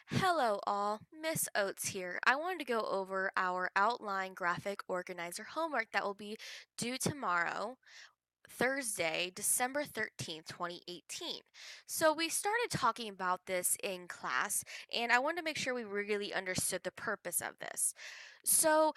Hello all, Miss Oates here. I wanted to go over our outline graphic organizer homework that will be due tomorrow, Thursday, December 13th, 2018. So we started talking about this in class, and I wanted to make sure we really understood the purpose of this. So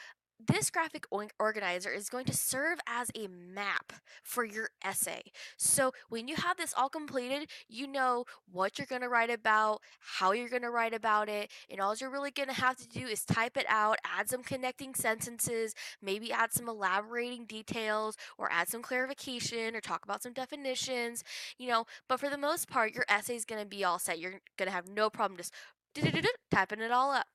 this graphic organizer is going to serve as a map for your essay. So when you have this all completed, you know what you're going to write about, how you're going to write about it, and all you're really going to have to do is type it out, add some connecting sentences, maybe add some elaborating details, or add some clarification, or talk about some definitions, but for the most part, your essay is going to be all set. You're going to have no problem just typing it all up.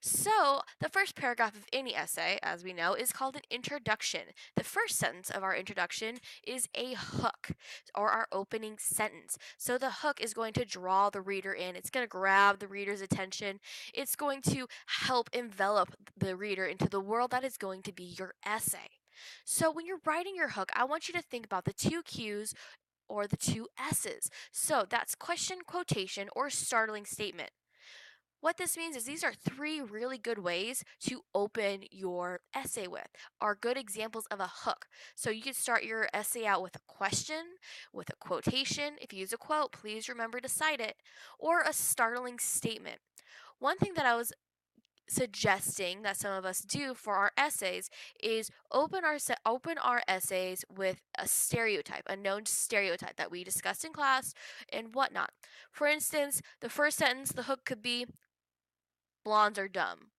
So, the first paragraph of any essay, as we know, is called an introduction. The first sentence of our introduction is a hook, or our opening sentence. So, the hook is going to draw the reader in, it's going to grab the reader's attention, it's going to help envelop the reader into the world that is going to be your essay. So, when you're writing your hook, I want you to think about the two Q's or the two S's. So, that's question, quotation, or startling statement. What this means is these are three really good ways to open your essay with, are good examples of a hook. So you can start your essay out with a question, with a quotation. If you use a quote, please remember to cite it, or a startling statement. One thing that I was suggesting that some of us do for our essays is open our essays with a stereotype, a known stereotype that we discussed in class and whatnot. For instance, the first sentence, the hook could be blondes are dumb.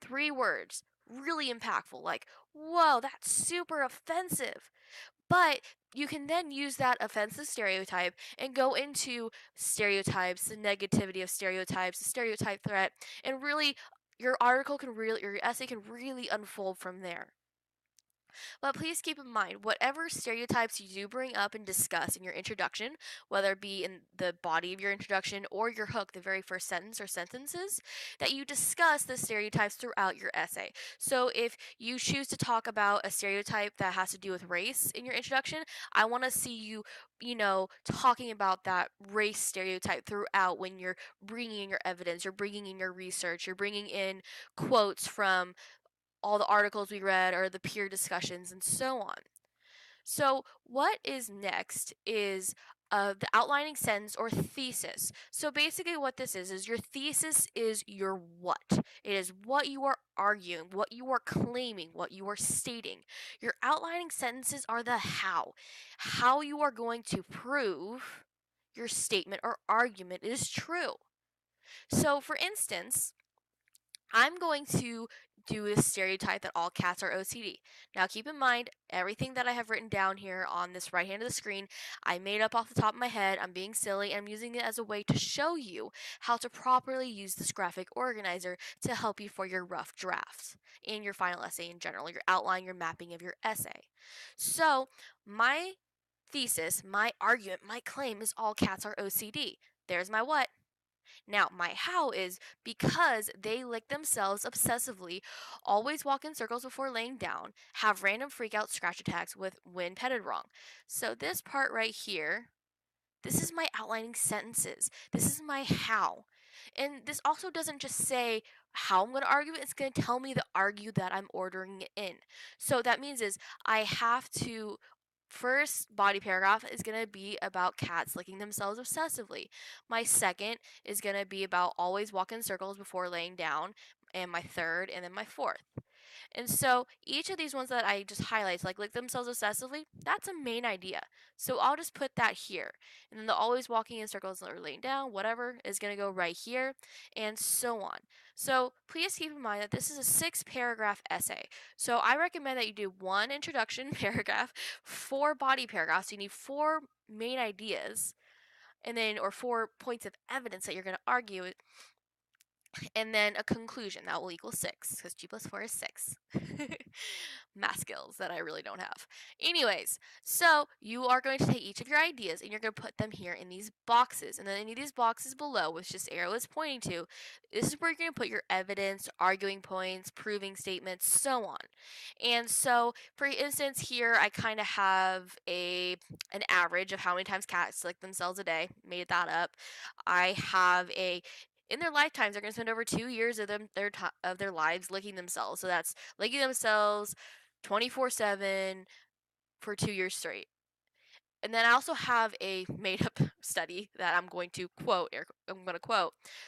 3 words, really impactful, like, whoa, that's super offensive. But you can then use that offensive stereotype and go into stereotypes, the negativity of stereotypes, the stereotype threat, and really your essay can really unfold from there. But please keep in mind, whatever stereotypes you do bring up and discuss in your introduction, whether it be in the body of your introduction or your hook, the very first sentence or sentences, that you discuss the stereotypes throughout your essay. So if you choose to talk about a stereotype that has to do with race in your introduction, I want to see you, talking about that race stereotype throughout when you're bringing in your evidence, you're bringing in your research, you're bringing in quotes from all the articles we read or the peer discussions and so on. So, what is next is the outlining sentence or thesis. So, basically, what this is your thesis is your what. It is what you are arguing, what you are claiming, what you are stating. Your outlining sentences are the how you are going to prove your statement or argument is true. So, for instance, I'm going to do a stereotype that all cats are OCD. Now, keep in mind, everything that I have written down here on this right hand of the screen, I made up off the top of my head. I'm being silly. I'm using it as a way to show you how to properly use this graphic organizer to help you for your rough drafts and your final essay in general, your outline, your mapping of your essay. So, my thesis, my argument, my claim is all cats are OCD. There's my what. Now, my how is because they lick themselves obsessively, always walk in circles before laying down, have random freakout scratch attacks when petted wrong. So, this part right here, this is my outlining sentences. This is my how. And this also doesn't just say how I'm going to argue it, it's going to tell me the argue that I'm ordering it in. So, that means is I have to first body paragraph is going to be about cats licking themselves obsessively. My second is going to be about always walk in circles before laying down. And my third, and then my fourth. And so each of these ones that I just highlight, like lick themselves obsessively, that's a main idea. So I'll just put that here. And then the always walking in circles or laying down, whatever, is going to go right here, and so on. So please keep in mind that this is a 6 paragraph essay. So I recommend that you do 1 introduction paragraph, 4 body paragraphs. You need 4 main ideas, and then, or 4 points of evidence that you're going to argue, and then a conclusion that will equal 6 because 2 plus 4 is 6. Math skills that I really don't have. Anyways, so you are going to take each of your ideas and you're going to put them here in these boxes, and then any of these boxes below, which this arrow is pointing to, this is where you're going to put your evidence, arguing points, proving statements, so on. And so, for instance, here I kind of have an average of how many times cats lick themselves a day. Made that up. I have a in their lifetimes, they're going to spend over 2 years of their lives licking themselves. So that's licking themselves 24/7 for 2 years straight. And then I also have a made up study that I'm going to quote.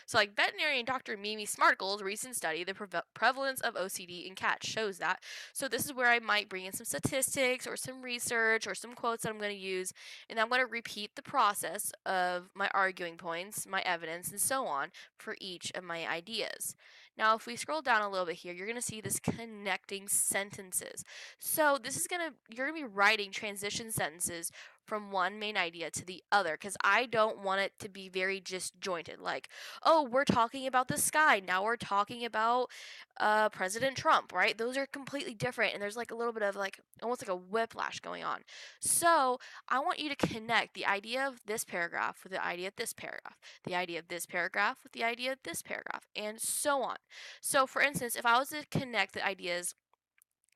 So, like veterinarian Dr. Mimi Smartle's recent study, the prevalence of OCD in cats shows that. So, this is where I might bring in some statistics or some research or some quotes that I'm going to use. And I'm going to repeat the process of my arguing points, my evidence, and so on for each of my ideas. Now, if we scroll down a little bit here, you're going to see this connecting sentences. So, you're going to be writing transition sentences from one main idea to the other because I don't want it to be very disjointed. Like, oh, we're talking about the sky. Now we're talking about President Trump, right? Those are completely different. And there's like a little bit of like almost like a whiplash going on. So I want you to connect the idea of this paragraph with the idea of this paragraph, the idea of this paragraph with the idea of this paragraph, and so on. So, for instance, if I was to connect the ideas,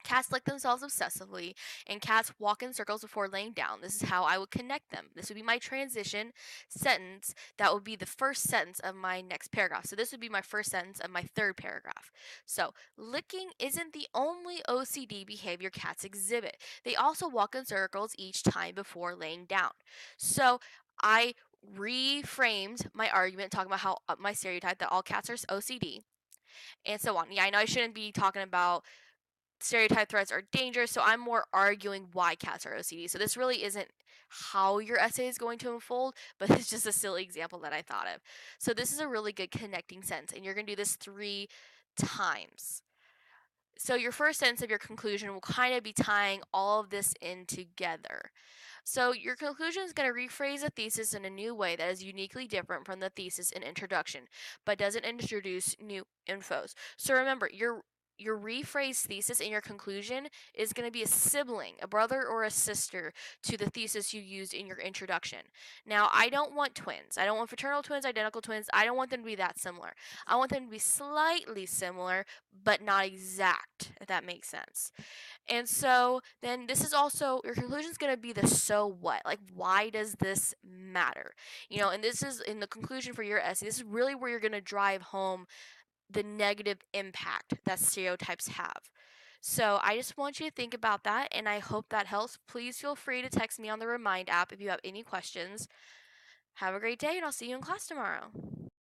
cats lick themselves obsessively, and cats walk in circles before laying down. This is how I would connect them. This would be my transition sentence. That would be the first sentence of my next paragraph. So this would be my first sentence of my third paragraph. So, licking isn't the only OCD behavior cats exhibit. They also walk in circles each time before laying down. So, I reframed my argument talking about how my stereotype that all cats are OCD and so on. Yeah, I know I shouldn't be talking about stereotype threats are dangerous, so I'm more arguing why cats are OCD. So this really isn't how your essay is going to unfold, but it's just a silly example that I thought of. So this is a really good connecting sentence, and you're going to do this 3 times. So your first sentence of your conclusion will kind of be tying all of this in together. So your conclusion is going to rephrase a thesis in a new way that is uniquely different from the thesis in introduction, but doesn't introduce new infos. So remember, your rephrased thesis in your conclusion is going to be a sibling, a brother or a sister to the thesis you used in your introduction. Now, I don't want twins. I don't want fraternal twins, identical twins. I don't want them to be that similar. I want them to be slightly similar, but not exact, if that makes sense. And so then this is also your conclusion is going to be the so what? Like, why does this matter? And this is in the conclusion for your essay. This is really where you're going to drive home the negative impact that stereotypes have. So I just want you to think about that, and I hope that helps. Please feel free to text me on the Remind app if you have any questions. Have a great day, and I'll see you in class tomorrow.